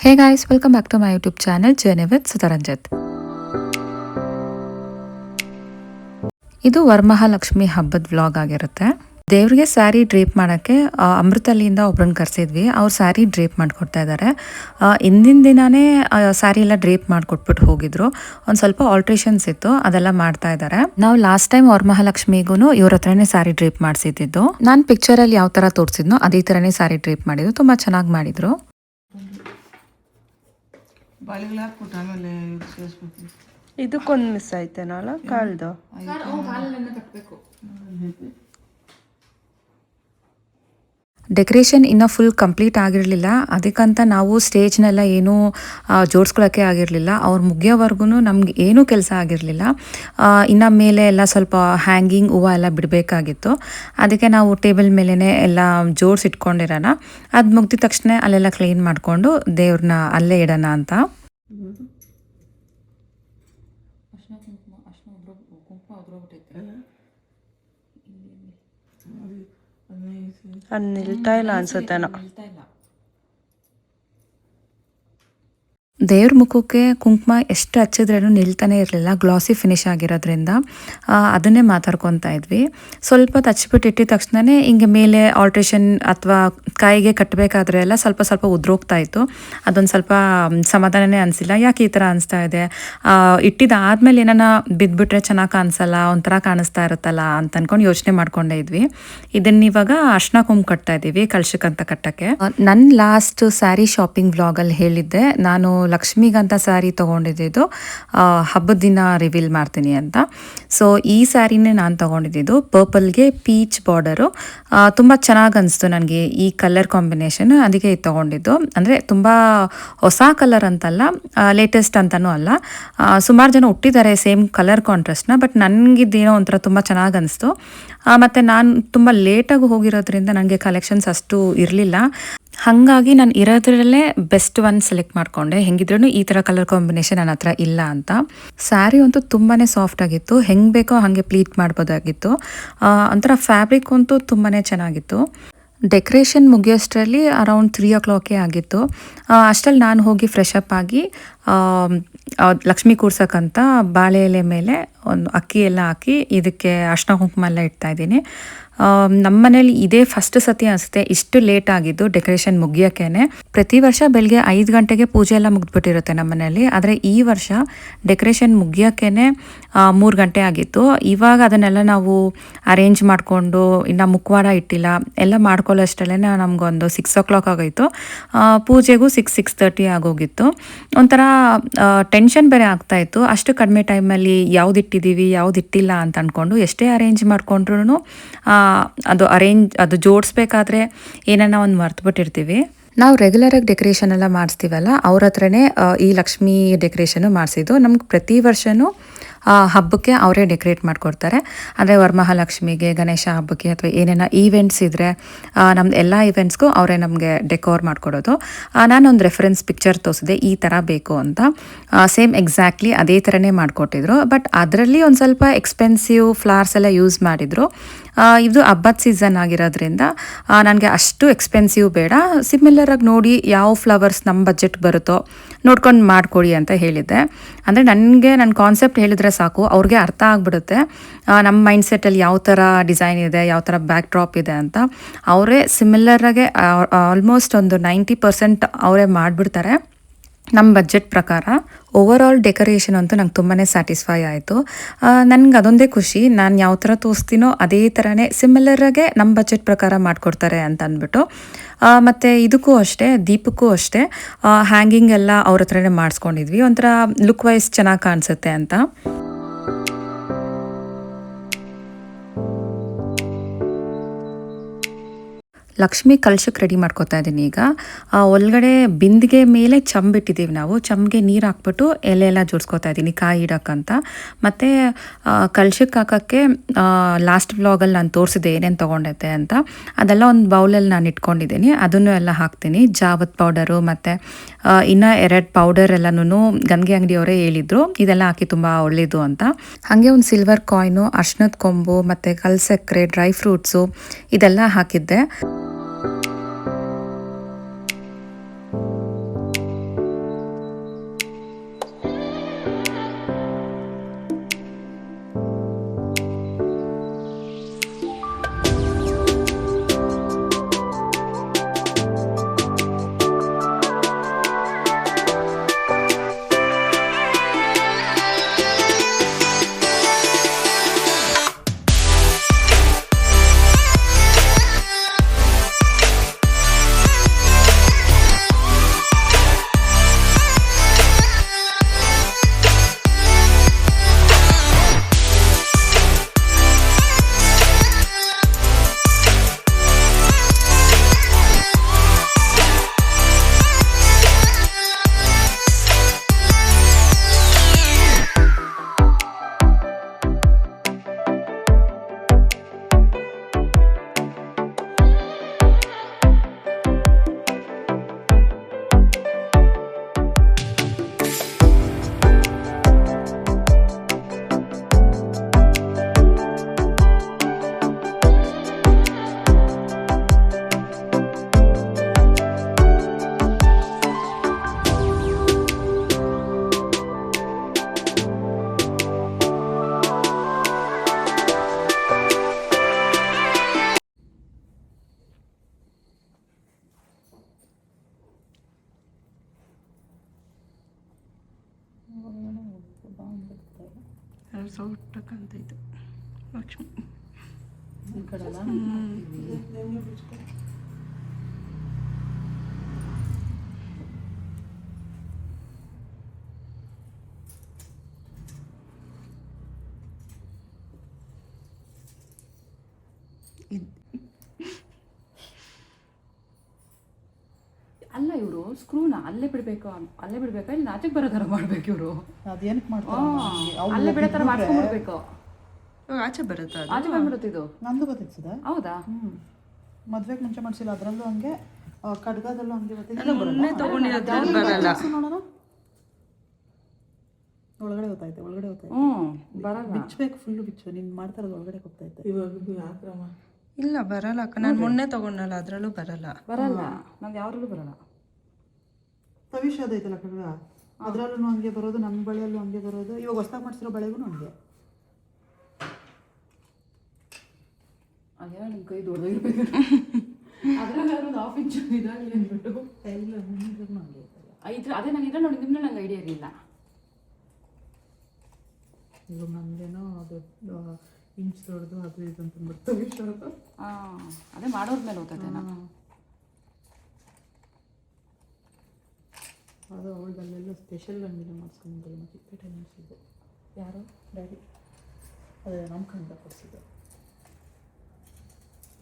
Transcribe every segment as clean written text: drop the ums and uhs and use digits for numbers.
Hey guys, welcome back to my YouTube channel Journey with Sutaranjit. ಇದು ವರಮಹಾಲಕ್ಷ್ಮಿ ಹಬ್ಬದ vlog ಆಗಿರುತ್ತೆ. ದೇವ್ರಿಗೆ ಸ್ಯಾರಿ ಡ್ರೇಪ್ ಮಾಡೋಕ್ಕೆ ಅಮೃತಲ್ಲಿಂದ ಒಬ್ರನ್ನ ಕರೆಸಿದ್ವಿ. ಅವ್ರು ಸ್ಯಾರಿ ಡ್ರೇಪ್ ಮಾಡಿಕೊಡ್ತಾ ಇದ್ದಾರೆ. ಹಿಂದಿನ ದಿನಾನೇ ಸ್ಯಾರಿ ಎಲ್ಲ ಡ್ರೇಪ್ ಮಾಡಿಕೊಟ್ಬಿಟ್ಟು ಹೋಗಿದ್ರು. ಒಂದು ಸ್ವಲ್ಪ ಆಲ್ಟ್ರೇಷನ್ಸ್ ಇತ್ತು, ಅದೆಲ್ಲ ಮಾಡ್ತಾ ಇದ್ದಾರೆ. ನಾವು ಲಾಸ್ಟ್ ಟೈಮ್ ವರಮಹಾಲಕ್ಷ್ಮಿಗೂ ಇವ್ರ ಹತ್ರನೇ ಸ್ಯಾರಿ ಡ್ರೇಪ್ ಮಾಡಿಸಿದ್ದು. ನಾನು ಪಿಕ್ಚರಲ್ಲಿ ಯಾವ ಥರ ತೋರಿಸಿದ್ನೋ ಅದೇ ಥರನೇ ಸ್ಯಾರಿ ಡ್ರೇಪ್ ಮಾಡಿದ್ರು. ತುಂಬ ಚೆನ್ನಾಗಿ ಮಾಡಿದ್ರು. ಇದಕ್ಕೊಂದು ಮಿಸ್ ಆಯ್ತೇನಲ್ಲ ಕಾಲ್ದು. ಡೆಕೋರೇಷನ್ ಇನ್ನೂ ಫುಲ್ ಕಂಪ್ಲೀಟ್ ಆಗಿರಲಿಲ್ಲ. ಅದಕ್ಕಂತ ನಾವು ಸ್ಟೇಜ್ನೆಲ್ಲ ಏನೂ ಜೋಡಿಸ್ಕೊಳ್ಳೋಕ್ಕೆ ಆಗಿರಲಿಲ್ಲ. ಅವ್ರು ಮುಗಿಯೋವರೆಗೂ ನಮ್ಗೆ ಏನೂ ಕೆಲಸ ಆಗಿರಲಿಲ್ಲ. ಇನ್ನು ಮೇಲೆ ಎಲ್ಲ ಸ್ವಲ್ಪ ಹ್ಯಾಂಗಿಂಗ್ ಹೂವು ಎಲ್ಲ ಬಿಡಬೇಕಾಗಿತ್ತು. ಅದಕ್ಕೆ ನಾವು ಟೇಬಲ್ ಮೇಲೇ ಎಲ್ಲ ಜೋಡಿಸಿಟ್ಕೊಂಡಿರೋಣ. ಅದು ಮುಗಿದ ತಕ್ಷಣ ಅಲ್ಲೆಲ್ಲ ಕ್ಲೀನ್ ಮಾಡಿಕೊಂಡು ದೇವ್ರನ್ನ ಅಲ್ಲೇ ಇಡೋಣ ಅಂತ. ಅದು ನಿಲ್ತಾ ಇಲ್ಲ ಅನ್ಸುತ್ತೇನೋ. ದೇವ್ರ ಮುಖಕ್ಕೆ ಕುಂಕುಮ ಎಷ್ಟು ಹಚ್ಚಿದ್ರೇನು ನಿಲ್ತಾನೆ ಇರಲಿಲ್ಲ, ಗ್ಲಾಸಿ ಫಿನಿಶ್ ಆಗಿರೋದ್ರಿಂದ ಅದನ್ನೇ ಮಾತಾಡ್ಕೊತಾ ಇದ್ವಿ. ಸ್ವಲ್ಪ ಹಚ್ಬಿಟ್ಟು ಇಟ್ಟಿದ ತಕ್ಷಣವೇ ಹಿಂಗೆ ಮೇಲೆ ಆಲ್ಟ್ರೇಷನ್ ಅಥವಾ ಕೈಗೆ ಕಟ್ಟಬೇಕಾದ್ರೆ ಎಲ್ಲ ಸ್ವಲ್ಪ ಸ್ವಲ್ಪ ಉದ್ರೋಗ್ತಾ ಇತ್ತು. ಅದೊಂದು ಸ್ವಲ್ಪ ಸಮಾಧಾನನೇ ಅನಿಸಿಲ್ಲ. ಯಾಕೆ ಈ ಥರ ಅನಿಸ್ತಾ ಇದೆ, ಇಟ್ಟಿದ್ದಾದ್ಮೇಲೆ ಏನಾನ ಬಿದ್ದುಬಿಟ್ರೆ ಚೆನ್ನಾಗಿ ಕಾಣಿಸಲ್ಲ, ಒಂಥರ ಕಾಣಿಸ್ತಾ ಇರುತ್ತಲ್ಲ ಅಂತ ಅಂದ್ಕೊಂಡು ಯೋಚನೆ ಮಾಡ್ಕೊಂಡೇ ಇದ್ವಿ. ಇದನ್ನಿವಾಗ ಅರ್ಶಿನ ಕುಂಕುಮ ಕಟ್ತಾ ಇದ್ದೀವಿ ಕಳ್ಶಕ್ಕಂತ ಕಟ್ಟಕ್ಕೆ. ನನ್ನ ಲಾಸ್ಟ್ ಸ್ಯಾರಿ ಶಾಪಿಂಗ್ ವ್ಲಾಗಲ್ಲಿ ಹೇಳಿದ್ದೆ ನಾನು ಲಕ್ಷ್ಮಿಗಂತ ಸ್ಯಾರಿ ತೊಗೊಂಡಿದ್ದು ಹಬ್ಬದ ದಿನ ರಿವೀಲ್ ಮಾಡ್ತೀನಿ ಅಂತ. ಸೊ ಈ ಸ್ಯಾರಿನೇ ನಾನು ತೊಗೊಂಡಿದ್ದು ಪರ್ಪಲ್ಗೆ ಪೀಚ್ ಬಾರ್ಡರು. ತುಂಬ ಚೆನ್ನಾಗಿ ಅನಿಸ್ತು ನನಗೆ ಈ ಕಲರ್ ಕಾಂಬಿನೇಷನ್, ಅದಕ್ಕೆ ಇದು ತೊಗೊಂಡಿದ್ದು. ಅಂದರೆ ತುಂಬ ಹೊಸ ಕಲರ್ ಅಂತಲ್ಲ, ಲೇಟೆಸ್ಟ್ ಅಂತಲೂ ಅಲ್ಲ. ಸುಮಾರು ಜನ ಹುಟ್ಟಿದ್ದಾರೆ ಸೇಮ್ ಕಲರ್ ಕಾಂಟ್ರಾಸ್ಟ್ನ, ಬಟ್ ನನಗಿದ್ದೇನೋ ಒಂಥರ ತುಂಬ ಚೆನ್ನಾಗಿ ಅನಿಸ್ತು. ಮತ್ತು ನಾನು ತುಂಬ ಲೇಟಾಗಿ ಹೋಗಿರೋದ್ರಿಂದ ನನಗೆ ಕಲೆಕ್ಷನ್ಸ್ ಅಷ್ಟು ಇರಲಿಲ್ಲ. ಹಾಗಾಗಿ ನಾನು ಇರೋದ್ರಲ್ಲೇ ಬೆಸ್ಟ್ ಒನ್ ಸೆಲೆಕ್ಟ್ ಮಾಡಿಕೊಂಡೆ. ಹೆಂಗಿದ್ರೂ ಈ ಥರ ಕಲರ್ ಕಾಂಬಿನೇಷನ್ ನನ್ನ ಹತ್ರ ಇಲ್ಲ ಅಂತ. ಸ್ಯಾರಿ ಅಂತೂ ತುಂಬಾ ಸಾಫ್ಟ್ ಆಗಿತ್ತು, ಹೆಂಗೆ ಬೇಕೋ ಹಾಗೆ ಪ್ಲೀಟ್ ಮಾಡ್ಬೋದಾಗಿತ್ತು. ಒಂಥರ ಫ್ಯಾಬ್ರಿಕ್ ಅಂತೂ ತುಂಬಾ ಚೆನ್ನಾಗಿತ್ತು. ಡೆಕೋರೇಷನ್ ಮುಗಿಯೋಷ್ಟರಲ್ಲಿ ಅರೌಂಡ್ 3 o'clock ಆಗಿತ್ತು. ಅಷ್ಟರಲ್ಲಿ ನಾನು ಹೋಗಿ ಫ್ರೆಶ್ ಅಪ್ ಆಗಿ ಲಕ್ಷ್ಮಿ ಕೂರ್ಸೋಕ್ಕಂತ ಬಾಳೆ ಎಲೆ ಮೇಲೆ ಒಂದು ಅಕ್ಕಿ ಎಲ್ಲ ಹಾಕಿ ಇದಕ್ಕೆ ಅರ್ಶಿನ ಕುಂಕುಮ ಎಲ್ಲ ಇಡ್ತಾಯಿದ್ದೀನಿ. ನಮ್ಮ ಮನೇಲಿ ಇದೇ ಫಸ್ಟ್ ಸತಿ ಅನಿಸುತ್ತೆ ಇಷ್ಟು ಲೇಟ್ ಆಗಿದ್ದು ಡೆಕೋರೇಷನ್ ಮುಗಿಯೋಕ್ಕೇ. ಪ್ರತಿ ವರ್ಷ ಬೆಳಗ್ಗೆ 5 ಗಂಟೆಗೆ ಪೂಜೆ ಎಲ್ಲ ಮುಗಿದ್ಬಿಟ್ಟಿರುತ್ತೆ ನಮ್ಮ ಮನೇಲಿ. ಆದರೆ ಈ ವರ್ಷ ಡೆಕೋರೇಷನ್ ಮುಗಿಯೋಕ್ಕೇ 3 ಗಂಟೆ ಆಗಿತ್ತು. ಇವಾಗ ಅದನ್ನೆಲ್ಲ ನಾವು ಅರೇಂಜ್ ಮಾಡಿಕೊಂಡು ಇನ್ನು ಮುಖವಾಡ ಇಟ್ಟಿಲ್ಲ, ಎಲ್ಲ ಮಾಡ್ಕೊಳ್ಳೋಷ್ಟರಲ್ಲೇ ನಮಗೊಂದು 6 o'clock ಆಗೋಯಿತು. ಪೂಜೆಗೂ 6-6:30 ಆಗೋಗಿತ್ತು. ಒಂಥರ ಟೆನ್ಷನ್ ಬೇರೆ ಆಗ್ತಾಯಿತ್ತು. ಅಷ್ಟು ಕಡಿಮೆ ಟೈಮಲ್ಲಿ ಯಾವ್ದು ಇಟ್ಟಿದ್ದೀವಿ ಯಾವ್ದು ಇಟ್ಟಿಲ್ಲ ಅಂತ ಅಂದ್ಕೊಂಡು ಎಷ್ಟೇ ಅರೇಂಜ್ ಮಾಡಿಕೊಂಡ್ರೂ ಅದು ಜೋಡಿಸ್ಬೇಕಾದ್ರೆ ಏನನ್ನ ಒಂದು ಮರ್ತುಬಿಟ್ಟಿರ್ತೀವಿ. ನಾವು ರೆಗ್ಯುಲರಾಗಿ ಡೆಕೋರೇಷನ್ ಎಲ್ಲ ಮಾಡಿಸ್ತೀವಲ್ಲ, ಅವ್ರ ಹತ್ರನೇ ಈ ಲಕ್ಷ್ಮೀ ಡೆಕೋರೇಷನು ಮಾಡಿಸಿದ್ದು. ನಮ್ಗೆ ಪ್ರತಿ ವರ್ಷವೂ ಹಬ್ಬಕ್ಕೆ ಅವರೇ ಡೆಕೋರೇಟ್ ಮಾಡಿಕೊಡ್ತಾರೆ. ಅಂದರೆ ವರಮಹಾಲಕ್ಷ್ಮಿಗೆ, ಗಣೇಶ ಹಬ್ಬಕ್ಕೆ ಅಥವಾ ಏನೇನೋ ಈವೆಂಟ್ಸ್ ಇದ್ದರೆ ನಮ್ದು ಎಲ್ಲ ಈವೆಂಟ್ಸ್ಗೂ ಅವರೇ ನಮಗೆ ಡೆಕೋರ್ ಮಾಡಿಕೊಡೋದು. ನಾನೊಂದು ರೆಫರೆನ್ಸ್ ಪಿಕ್ಚರ್ ತೋರಿಸಿದೆ ಈ ಥರ ಬೇಕು ಅಂತ. ಸೇಮ್ ಎಕ್ಸಾಕ್ಟ್ಲಿ ಅದೇ ಥರನೇ ಮಾಡಿಕೊಟ್ಟಿದ್ರು. ಬಟ್ ಅದರಲ್ಲಿ ಒಂದು ಸ್ವಲ್ಪ ಎಕ್ಸ್ಪೆನ್ಸಿವ್ ಫ್ಲವರ್ಸ್ ಎಲ್ಲ ಯೂಸ್ ಮಾಡಿದರು. ಇದು ಹಬ್ಬದ ಸೀಸನ್ ಆಗಿರೋದ್ರಿಂದ ನನಗೆ ಅಷ್ಟು ಎಕ್ಸ್ಪೆನ್ಸಿವ್ ಬೇಡ, ಸಿಮಿಲರಾಗಿ ನೋಡಿ ಯಾವ ಫ್ಲವರ್ಸ್ ನಮ್ಮ ಬಜೆಟ್ ಬರುತ್ತೋ ನೋಡ್ಕೊಂಡು ಮಾಡಿಕೊಡಿ ಅಂತ ಹೇಳಿದ್ದೆ. ಅಂದರೆ ನನಗೆ ನನ್ನ ಕಾನ್ಸೆಪ್ಟ್ ಹೇಳಿದರೆ ಸಾಕು, ಅವ್ರಿಗೆ ಅರ್ಥ ಆಗಿಬಿಡುತ್ತೆ ನಮ್ಮ ಮೈಂಡ್ಸೆಟ್ಟಲ್ಲಿ ಯಾವ ಥರ ಡಿಸೈನ್ ಇದೆ, ಯಾವ ಥರ ಬ್ಯಾಕ್ ಡ್ರಾಪ್ ಇದೆ ಅಂತ. ಅವರೇ ಸಿಮಿಲರಾಗೆ ಆಲ್ಮೋಸ್ಟ್ ಒಂದು 90% ಅವರೇ ಮಾಡಿಬಿಡ್ತಾರೆ ನಮ್ಮ ಬಜೆಟ್ ಪ್ರಕಾರ. ಓವರ್ ಆಲ್ ಡೆಕೋರೇಷನ್ ಅಂತೂ ನಂಗೆ ತುಂಬಾ ಸ್ಯಾಟಿಸ್ಫೈ ಆಯಿತು. ನನಗೆ ಅದೊಂದೇ ಖುಷಿ, ನಾನು ಯಾವ ಥರ ತೋರಿಸ್ತೀನೋ ಅದೇ ಥರನೇ ಸಿಮಿಲರಾಗೆ ನಮ್ಮ ಬಜೆಟ್ ಪ್ರಕಾರ ಮಾಡಿಕೊಡ್ತಾರೆ ಅಂತ ಅಂದ್ಬಿಟ್ಟು. ಮತ್ತು ಇದಕ್ಕೂ ಅಷ್ಟೇ, ದೀಪಕ್ಕೂ ಅಷ್ಟೇ ಹ್ಯಾಂಗಿಂಗ್ ಎಲ್ಲ ಅವ್ರ ಹತ್ರನೇ ಮಾಡಿಸ್ಕೊಂಡಿದ್ವಿ, ಒಂಥರ ಲುಕ್ ವೈಸ್ ಚೆನ್ನಾಗಿ ಕಾಣಿಸುತ್ತೆ ಅಂತ. ಲಕ್ಷ್ಮಿ ಕಲಶಕ್ಕೆ ರೆಡಿ ಮಾಡ್ಕೊತಾ ಇದ್ದೀನಿ ಈಗ. ಒಳಗಡೆ ಬಿಂದಿಗೆ ಮೇಲೆ ಚಂಬಿಟ್ಟಿದ್ದೀವಿ ನಾವು. ಚಮ್ಗೆ ನೀರು ಹಾಕ್ಬಿಟ್ಟು ಎಲೆ ಎಲ್ಲ ಜೋಡಿಸ್ಕೊತಾ ಇದ್ದೀನಿ ಕಾಯಿ ಇಡೋಕ್ಕಂತ. ಮತ್ತು ಕಲಶಕ್ಕೆ ಹಾಕೋಕ್ಕೆ ಲಾಸ್ಟ್ ವ್ಲಾಗಲ್ಲಿ ನಾನು ತೋರಿಸಿದೆ ಏನೇನು ತೊಗೊಂಡೈತೆ ಅಂತ. ಅದೆಲ್ಲ ಒಂದು ಬೌಲಲ್ಲಿ ನಾನು ಇಟ್ಕೊಂಡಿದ್ದೀನಿ, ಅದನ್ನು ಎಲ್ಲ ಹಾಕ್ತೀನಿ. ಜಾವತ್ ಪೌಡರು ಮತ್ತು ಇನ್ನೂ 2 ಪೌಡರ್ ಎಲ್ಲನೂ ಗಂಗೆ ಅಂಗಡಿಯವರೇ ಹೇಳಿದರು ಇದೆಲ್ಲ ಹಾಕಿ ತುಂಬ ಒಳ್ಳೆಯದು ಅಂತ. ಹಾಗೆ ಒಂದು ಸಿಲ್ವರ್ ಕಾಯಿನು, ಅರ್ಶಿನದ ಕೊಂಬು ಮತ್ತು ಕಲ್ಸಕ್ಕರೆ, ಡ್ರೈ ಫ್ರೂಟ್ಸು ಇದೆಲ್ಲ ಹಾಕಿದ್ದೆ. ಸೊಟ್ಟಕ್ಕಂತೈತೆ ಲಕ್ಷ್ಮಿ. ಈ ಕಡೆ ಅಲ್ಲ? ಅಲ್ಲ ಇವರು ಸ್ಕ್ರೂನ ಅಲ್ಲೇ ಬಿಡ್ಬೇಕು, ಅಲ್ಲೇ ಬಿಡ್ಬೇಕಾ ಇಲ್ಲಿ ಆಚೆಗೆ ಬರೋ ಥರ ಮಾಡ್ಬೇಕು ಇವರು. ಅದೇನಕ್ಕೆ ಮಾಡ್ತಾರೆ? ಅಲ್ಲೇ ಬಿಡೋ ಥರ ಮಾಡ್ಕೊಂಡ್ಬಿಡ್ಬೇಕು. ಇವಾಗ ಆಚೆ ಬರುತ್ತಾ ಅದು? ಆಚೆ ಬಂದ್ಬಿಡುತ್ತೆ ಇದು. ನಂದು ಗೊತ್ತಿರ್ತದೆ. ಹೌದಾ? ಮದ್ವೆಗೆ ಮುಂಚೆ ಮಾಡಿಸಿಲ್ಲ, ಅದರಲ್ಲೂ ಹಂಗೆ ಖಡ್ಗದಲ್ಲೂ ಹಂಗೆ ಮೊನ್ನೆ ತಗೊಂಡಿರೋದು ಬರಲ್ಲ. ನೋಡೋಣ, ಒಳಗಡೆ ಗೊತ್ತಾಯ್ತು, ಒಳಗಡೆ ಗೊತ್ತಾಯ್ತು. ಬರಲ್ಲ. ಬಿಚ್ಚಬೇಕು, ಫುಲ್ಲು ಬಿಚ್ಚು. ನೀನು ಮಾಡ್ತಾ ಇರೋದು ಒಳಗಡೆ ಗೊತ್ತಾಯ್ತು. ಇಲ್ಲ ಬರಲ್ಲ ಅಕ್ಕ, ನಾನು ಮೊನ್ನೆ ತಗೊಂಡಲ್ಲ ಅದರಲ್ಲೂ ಬರಲ್ಲ. ಬರಲ್ಲ, ನಂಗೆ ಯಾವ್ದ್ರಲ್ಲೂ ಬರಲ್ಲ. ತವಿಷ ಅದೈತಲ್ಲ ಖಡ್ಗ, ಅದರಲ್ಲೂ ಹಂಗೆ ಬರೋದು, ನಮ್ಮ ಬಳೆಯಲ್ಲೂ ಹಂಗೆ ಬರೋದು. ಇವಾಗ ಹೊಸ್ದಾಗಿ ಮಾಡಿಸಿರೋ ಬಳೆಗೂ ಹಂಗೆ. ಅದೇ ನಿಮ್ಮ ಕೈ ದೊಡ್ಡದಿರ್ಬೇಕು. ಅದ್ರಲ್ಲಿ ಒಂದು 1/2 ಇಂಚು ಇದಾಗಲಿ ಅಂದ್ಬಿಟ್ಟು ಇಲ್ಲ ಮುಂದಿದ್ರು ಹಂಗೆ ಐತಲ್ಲ. ಅದೇ ನಾನು ಇದ್ರೆ ನೋಡಿ ನಿಮ್ಮನ್ನ ನಂಗೆ ಐಡಿಯಾ ಇರಲಿಲ್ಲ. ಇವಾಗ ನಮಗೇನೋ ಅದು ಇಂಚ್ ದೊಡ್ಡದು ಅದು ಇದು ಅಂತ ಬರ್ತವೆ. ಅದೇ ಮಾಡೋದ್ರ ಮೇಲೆ ಓದ್ತೇನೆ. ಅದು ಅವಳದಲ್ಲೆಲ್ಲ ಸ್ಪೆಷಲ್ ಗಂಡಿನ ಮಾಡಿಸ್ಕೊಂಡಿದ್ದಲ್ಲ, ಮತ್ತು ಇಪ್ಪೇಟೆ ಮಾಡಿಸಿದ್ದು. ಯಾರು? ಡ್ಯಾಡಿ. ಅದೇ ನಮ್ಮ ಕಣ್ಣ ಕೊಡಿಸಿದ್ದು.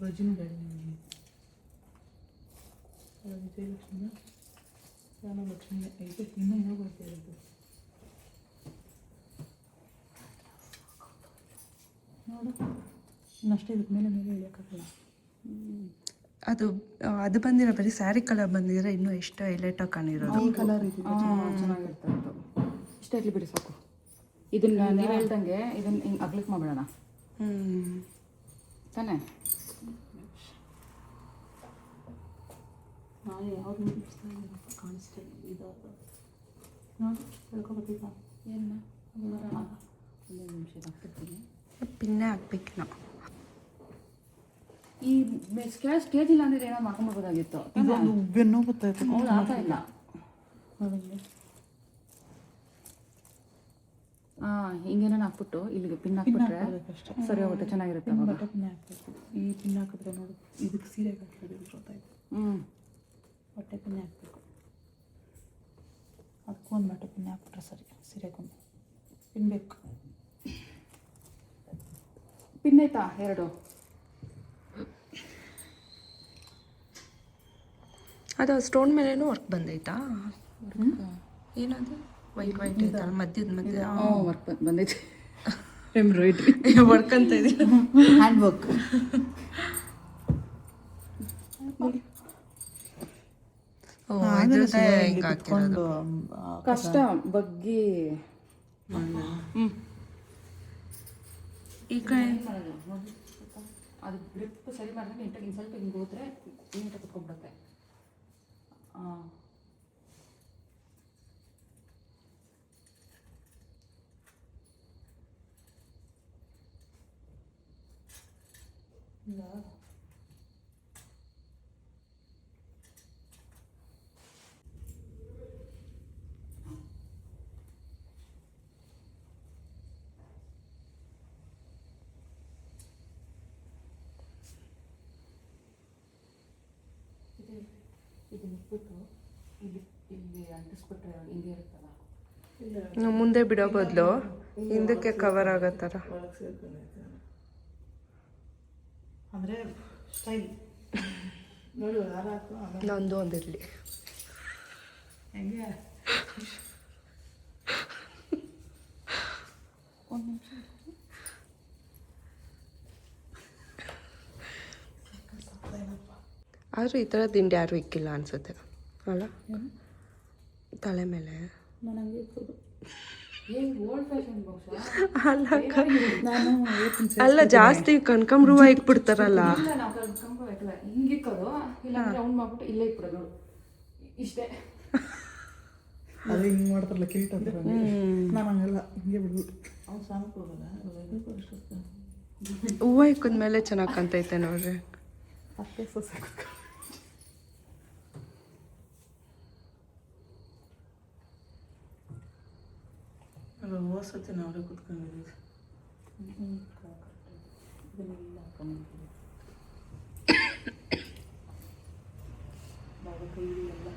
ರಜಿನಿ ಡ್ಯಾಡಿ. ವಿಜಯಲಕ್ಷ್ಮಿನ ನಾನು ಲಕ್ಷ್ಮಿ ಐತೆ ಇನ್ನೂ ಏನೋ ಬರ್ತಿರೋದು. ನೋಡು, ಇನ್ನಷ್ಟೇ ಇದಕ್ಕೆ ಮೇಲೆ ಇಳಿಯೋಕ್ಕಾಗಲ್ಲ. ಅದು ಬಂದಿರೋ ಬರೀ ಸ್ಯಾರಿ ಕಲರ್ ಬಂದಿರೋ ಇನ್ನೂ ಎಷ್ಟು ಹೈಲೈಟಾಗಿ ಕಾಣಿರೋದು. ಈ ಕಲರ್ ಇದೆ ಚೆನ್ನಾಗಿರ್ತದೆ. ಇಷ್ಟ ಇರಲಿ ಬಿಡಿ ಸಾಕು. ಇದನ್ನ ನೀವು ಹೇಳ್ದಂಗೆ ಇದನ್ನ ಹಿಂಗೆ ಅಗ್ಲಿಕ್ ಮಾಡೋಣ ತಾನೇ. ನಾನು ಯಾವ್ದು ಕಾಣಿಸ್ತಾ ಇದಾದ ನೋಡಿ ಹೇಳ್ಕೊಬೇಕೀಗ. ಏನು ಒಂದೊಂದು ನಿಮಿಷ ಹಾಕ್ತಿರ್ತೀನಿ. ಪಿನ್ನೆ ಹಾಕ್ಬೇಕು ನಾವು. ಈ ಸ್ಟೇಜ್ ಇಲ್ಲ ಅಂದ್ರೆ ಏನೋ ಮಾಡ್ಕೊಂಡ್ಬೋದಾಗಿತ್ತು. ಇದೊಂದು ಬೆನ್ನು ಗೊತ್ತಾಯ್ತು. ಹೌದು, ಆಗ್ತಾ ಇಲ್ಲ. ಹಿಂಗೇನ ಹಾಕ್ಬಿಟ್ಟು ಇಲ್ಲಿಗೆ ಪಿನ್ ಹಾಕ್ಬಿಟ್ರೆ ಸರಿ ಹೋಗುತ್ತೆ, ಚೆನ್ನಾಗಿರುತ್ತೆ. ಬಟ್ಟೆ ಪಿನ್ ಹಾಕ್ಬೇಕು. ಈ ಪಿನ್ ಹಾಕಿದ್ರೆ ನೋಡು, ಇದಕ್ಕೆ ಸೀರೆ ಹಾಕಿದ್ರೆ ಗೊತ್ತಾಯ್ತು. ಬಟ್ಟೆ ಪಿನ್ನೆ ಹಾಕಬೇಕು. ಅದಕ್ಕೂ ಒಂದು ಬಟ್ಟೆ ಪಿನ್ನೆ ಹಾಕ್ಬಿಟ್ರೆ ಸರಿ. ಸೀರೆಗೊಂದು ಪಿನ್ ಬೇಕು. ಪಿನ್ ಆಯ್ತಾ? 2 ಅದು ಸ್ಟೋನ್ ಮೇಲೇನೂ ವರ್ಕ್ ಬಂದೈತಾ? ಏನದು ವೈಟ್ ಐತಲ್ಲ ಮಧ್ಯದ ವರ್ಕ್ ಬಂದೈತೆ. ಎಂಬ್ರಾಯ್ಡ್ರಿ ವರ್ಕ್ ಅಂತ ಇದೆ, ಹ್ಯಾಂಡ್ ವರ್ಕ್. ಕಷ್ಟ ಬಗ್ಗಿ ಈ ಕಡೆ ಅದು ಗ್ರಿಪ್ ಸರಿ ಮಾಡಿದ್ರೆ ನೀಟಾಗಿ ಸ್ವಲ್ಪ ಹಿಂಗೆ ಹೋದ್ರೆ ನೀಟಾಗಿ ಕುತ್ಕೊಂಡ್ಬಿಡುತ್ತೆ. ಇದನ್ನ ಇಟ್ಬಿಟ್ಟು ಇಲ್ಲಿ ಅಂಟಿಸ್ಬಿಟ್ರೆ ಹಿಂಗೆ ಇರುತ್ತಲ್ಲ. ನಾವು ಮುಂದೆ ಬಿಡೋ ಬದಲು ಹಿಂದಕ್ಕೆ ಕವರ್ ಆಗೋ ಥರ. ಅಂದರೆ ಸ್ಟೈಲ್ ನೋಡು. ನಂದು ಒಂದಿರಲಿ. ಹೆಂಗೆ ಒಂದು ನಿಮಿಷ ಆದರೂ ಈ ಥರ ದಿಂಡು ಯಾರು ಇಕ್ಕಿಲ್ಲ ಅನಿಸುತ್ತೆ ಅಲ್ಲ ತಲೆ ಮೇಲೆ. ನಾನು ಹಂಗೆ ಇರ್ಬೋದು. ಅಲ್ಲ ಜಾಸ್ತಿ ಕನಕಾಂಬರ ಇಕ್ಬಿಡ್ತಾರಲ್ಲ. ಹಿಂಗಿಕ್ಕೋದು, ಇಲ್ಲಾಂದ್ರೆ ರೌಂಡ್ ಮಾಡ್ಬಿಟ್ಟು ಇಲ್ಲೇ ಇಕ್ಬಿಡೋದು. ಇಷ್ಟೇ. ಅದು ಹಿಂಗೆ ಮಾಡ್ತಾರಲ್ಲ ಕಿರೀಟ ಅಂತ. ನಾನು ಹಂಗಲ್ಲ, ಹಿಂಗೆ ಬಿಡ್ಬಿಟ್ಟು ಅವ್ನು ಸಾಮಕ್ಕೆ ಹೋಗಲ್ಲ. ಹೂವು ಇಕ್ಕಿದ್ಮೇಲೆ ಚೆನ್ನಾಗಿ ಕಾಣ್ತೈತೆ ನೋಡ್ರಿ. ಅಷ್ಟೇ ಸೊಸೆ ಹೋಸತಿ ನಾವೇ ಕುತ್ಕೊಂಡಿದ್ದೀವಿ. ಇದನ್ನೆಲ್ಲ ಹಾಕೊಂಡ್ಬಿಟ್ಟು ಬಾಬಾ ಕೈ ಎಲ್ಲ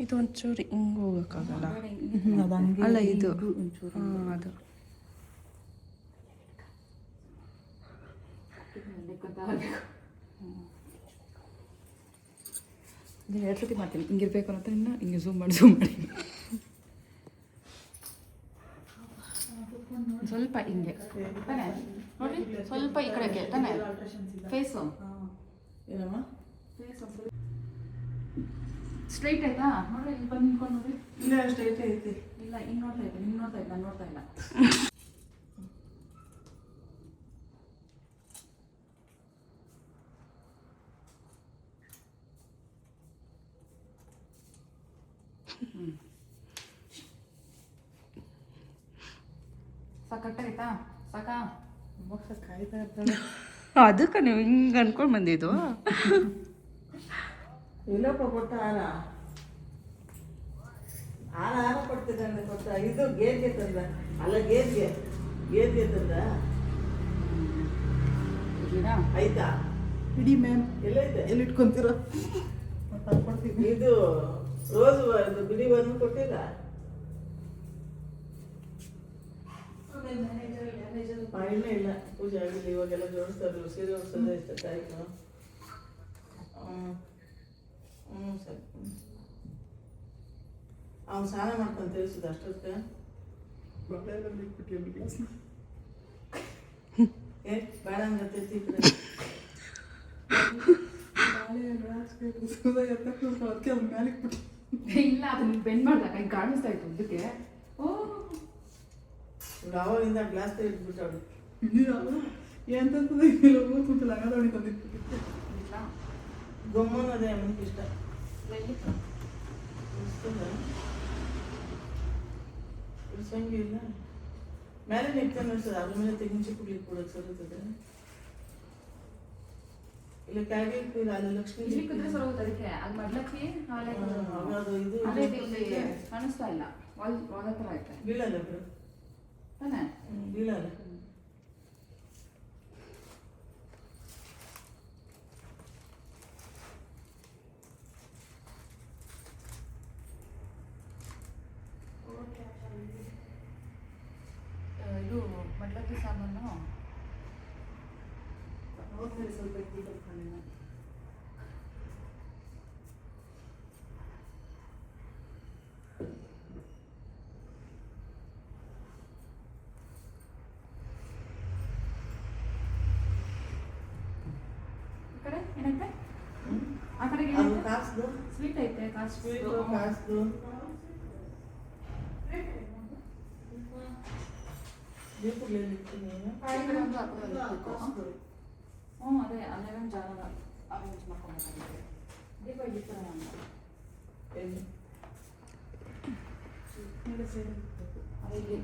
ಇದು ಒಂಚೂರು ಹಿಂಗೆ ಹೋಗೋಕ್ಕಾಗಲ್ಲ ಅದು ಹಂಗೆ ಅಲ್ಲ ಇದು ಒಂಚೂರು ಅದು ನೀವು 2 ಸತಿ ಮಾಡ್ತೀನಿ ಹಿಂಗಿರ್ಬೇಕು ಅಂತ ಇನ್ನು ಹಿಂಗೆ ಝೂಮ್ ಮಾಡಿ ಸ್ವಲ್ಪ ಹಿಂಗೆ ತಾನೆ ನೋಡಿ ಸ್ವಲ್ಪ ಈ ಕಡೆಗೆ ತಾನೆ ಫೇಸು ಏನಮ್ಮ ಸ್ಟ್ರೈಟ್ ಆಯ್ತಾ ನೋಡ್ರಿ ಇಲ್ಲಿ ಬಂದು ನಿಂತ್ಕೊಂಡು ನೋಡಿ ಇಲ್ಲ ಸ್ಟ್ರೈಟ್ ಐತಿ ಇಲ್ಲ ಹಿಂಗೆ ನೋಡ್ತಾ ಇದ್ದೆ ನಿಮ್ಗೆ ನೋಡ್ತಾ ಇದ್ದೆ ನಾನು ನೋಡ್ತಾ ಇಲ್ಲ ಕರೆಕ್ಟಾಗೈತಾ ಸಾಕಾ ಮೋಕ್ಷ ಕಾಯ್ತಾ ಇರ್ತಾಳೆ ಅದಕ್ಕೆ ನೀವು ಹಿಂಗೆ ಅನ್ಕೊಂಡು ಬಂದಿದ್ದು ಇಲ್ಲಪ್ಪ ಕೊಟ್ಟ ಹಾರ ಹಾರ ಕೊಡ್ತಿದ್ದಾನೆ ಕೊಟ್ಟ ಇದು ಗೇರ್ಗೆ ತಂದ ಅಲ್ಲ ಗೇರ್ಗೆ ತಂದ ಇರ್ಲಿರಾ ಆಯ್ತಾ ಇಡೀ ಮ್ಯಾಮ್ ಎಲ್ಲೈತೆ ಎಲ್ಲಿ ಇಟ್ಕೊಂತೀರೋ ಕೊಡ್ತೀವಿ ಇದು ರೋಸ್ ಇದು ಬಿಡಿ ಒಂದು ಕೊಟ್ಟಿಲ್ಲ ಇನ್ನೂ ಇಲ್ಲ ಪೂಜೆ ಆಗಿಲ್ಲ ಇವಾಗೆಲ್ಲ ಜೋಡಿಸ್ತಾರೆ ಸೀರೆ ಉಡ್ಸೋದೇ ಇಷ್ಟ ತಾಯಿತು ಸರಿ ಅವ್ನು ಸ್ನಾನ ಮಾಡ್ಕೊಂಡು ತಿಳಿಸಿದ ಅಷ್ಟೊತ್ತಿಗೆ ಏ ಬೇಡ ಹಂಗತ್ತೆ ಇಲ್ಲ ಅದನ್ನ ಬೆಂಡ್ ಮಾಡ್ದಾಗ ಹಿಂಗೆ ಕಾಣಿಸ್ತಾ ಇತ್ತು ಉದ್ದಕ್ಕೆ ಓ ಅವಾಗಿಂದ ಗ್ಲಾಸ್ ತೆಗೆದ್ಬಿಟ್ಟು ಅವಳು ಗೊಮ್ಮನ ಅದೇ ಅಮ್ಮನಿಗೆ ಇಷ್ಟ ಇಳಿಸಂಗಿಲ್ಲ ಮೇಲೆ ನಿಂತ್ಕೊಂಡು ಅನ್ಸದ ಅದ್ರ ಮೇಲೆ ತೆಂಗಿನ ಕುಡ್ಲಿಕ್ಕೆ ಕೂಡ ಸರುತ್ತದೆ ಇಲ್ಲ ಕ್ಯಾಗಿ ಅಲ್ಲಿ ಲಕ್ಷ್ಮೀ ಇಲ್ಲಿ ಕುದ್ರೆ ಸರೋಗುತ್ತೆ ಅದಕ್ಕೆ ಅಲ್ಲಿ ಮಡ್ಲಕ್ಕಿ ಹಾಲೆ ಅದು ಇದು ಅದೇ ಇಲ್ಲಿ ಕಾಣಿಸ್ತಾ ಇಲ್ಲ ವಾದ ಥರ ಐತೆ ಬೀಳಲ್ಲ ಬಿಡು ತಾನೆ ಬೀಳಲ್ಲ ಇದು ಮಡ್ಲಕ್ಕಿ ಸಾಮಾನು ಸ್ವಲ್ಪ ಕಡೆ ಏನೈತೆ ಆ ಕಡೆಗೆ ಅದು ಕಾಸ್ದು ಸ್ವೀಟ್ ಐತೆ ಸ್ವೀಟು ಕಾಸ್ದು ದೀಪಗಳಲ್ಲಿ ನೀನು ಹ್ಞೂ ಅದೇ ಅಲ್ಲೇ ಜಾಗ ಅರೇಂಜ್ ಮಾಡ್ಕೊಬೇಕಾಗಿದೆ ದೀಪ ಇಟ್ಟು ಎಲ್ಲಿ ಮೇಲೆ ಸೇರಿ ಅದೇ ಇಲ್ಲಿ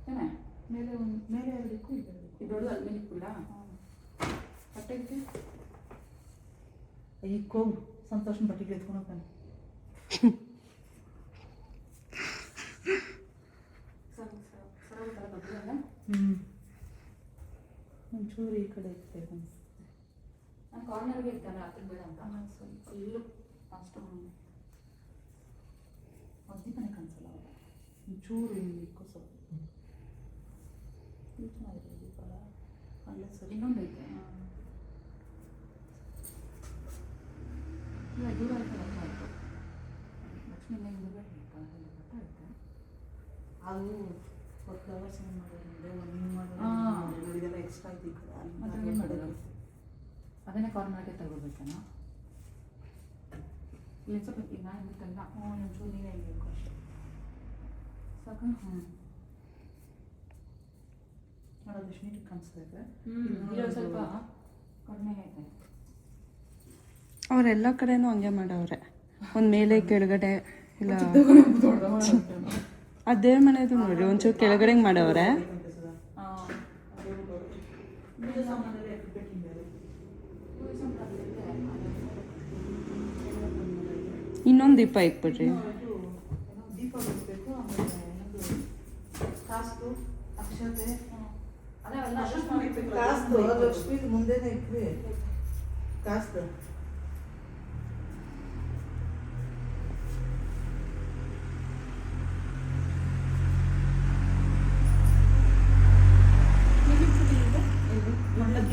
ಏನೇ ಮೇಲೆ ಒಂದು ಮೇಲೆ ಇರಬೇಕು ಇದು ದೊಡ್ಡದು ಅಲ್ಲಿ ಮೇಲೆ ಇಟ್ಬಿಡ ಬಟ್ಟೆಗೆ ಈಗ ಹೋಗು ಸಂತೋಷನ ಬಟ್ಟೆಗೆ ಎತ್ಕೊಂಡು ಹೋಗ್ತಾನೆ ಒಂಚೂರು ಈ ಕಡೆ ಇರ್ತೇವೆ ನಾನು ಕಾರ್ನರ್ಗೆ ಇರ್ತಾನೆ ಅದಕ್ಕೆ ಬೇಡ ಅಂತ ಸ್ವಲ್ಪ ಇಲ್ಲೂ ಅಷ್ಟು ದೀಪನೇ ಕಾಣಿಸಲ್ಲ ಅವಾಗ ಒಂಚೂರು ಇಲ್ಲಿ ಸ್ವಲ್ಪ ಇದು ಚೆನ್ನಾಗಿದೆ ದೀಪ ಅಲ್ಲೇ ಸರಿ ಇನ್ನೊಂದು ಐತೆ ಇಲ್ಲ ದೂರ ಆಯ್ತು ಆಯಿತು ಲಕ್ಷ್ಮೀ ಹೆಂಗೆ ಬಟ್ಟೆ ಐತೆ ಅದು ಫ್ಲವರ್ಸ್ ಏನು ಮಾಡೋದು ಒಂದು ಮಾಡೋದು ಇದೆಲ್ಲ ಎಕ್ಸ್ಟ್ರಾ ಐತಿ ಮತ್ತೆ ಏನು ಮಾಡೋದು ಅದನ್ನೇ ಕಾರ್ನರ್ಗೆ ತಗೋಬೇಕೇನೋ ಇಲ್ಲಿ ಸ್ವಲ್ಪ ಈಗ ನಾನು ಬಿಟ್ಟಲ್ಲ ಒಂಚೂರು ನೀವೇ ಬೇಕು ಅಷ್ಟೇ ಸಾಕು ನೋಡೋದು ಎಷ್ಟು ನೀಟಾಗಿ ಕಾಣಿಸ್ತಾ ಇದೆ ಇಲ್ಲೊಂದು ಸ್ವಲ್ಪ ಕಡಿಮೆ ಐತೆ ಅವರೆಲ್ಲ ಕಡೆನೂ ಹಂಗೆ ಮಾಡವ್ರೆ ಒಂದು ಮೇಲೆ ಕೆಳಗಡೆ ಇಲ್ಲ ಅದೇ ಮನೆದು ನೋಡ್ರಿ ಒಂಚೂರು ಕೆಳಗಡೆ ಮಾಡವ್ರೆ ಇನ್ನೊಂದು ದೀಪ ಇಟ್ಬಿಡ್ರಿ. ದೀಪ ಬಿಡಬೇಕು. ಆಮೇಲೆ ಇನ್ನೊಂದು ಕಾಸ್ತು ಅಕ್ಷತೆ ಕಾಸ್ತು ಲಕ್ಷ್ಮೀ ಮುಂದೆನೇ ಇಟ್ವಿ. ಕಾಸ್ತು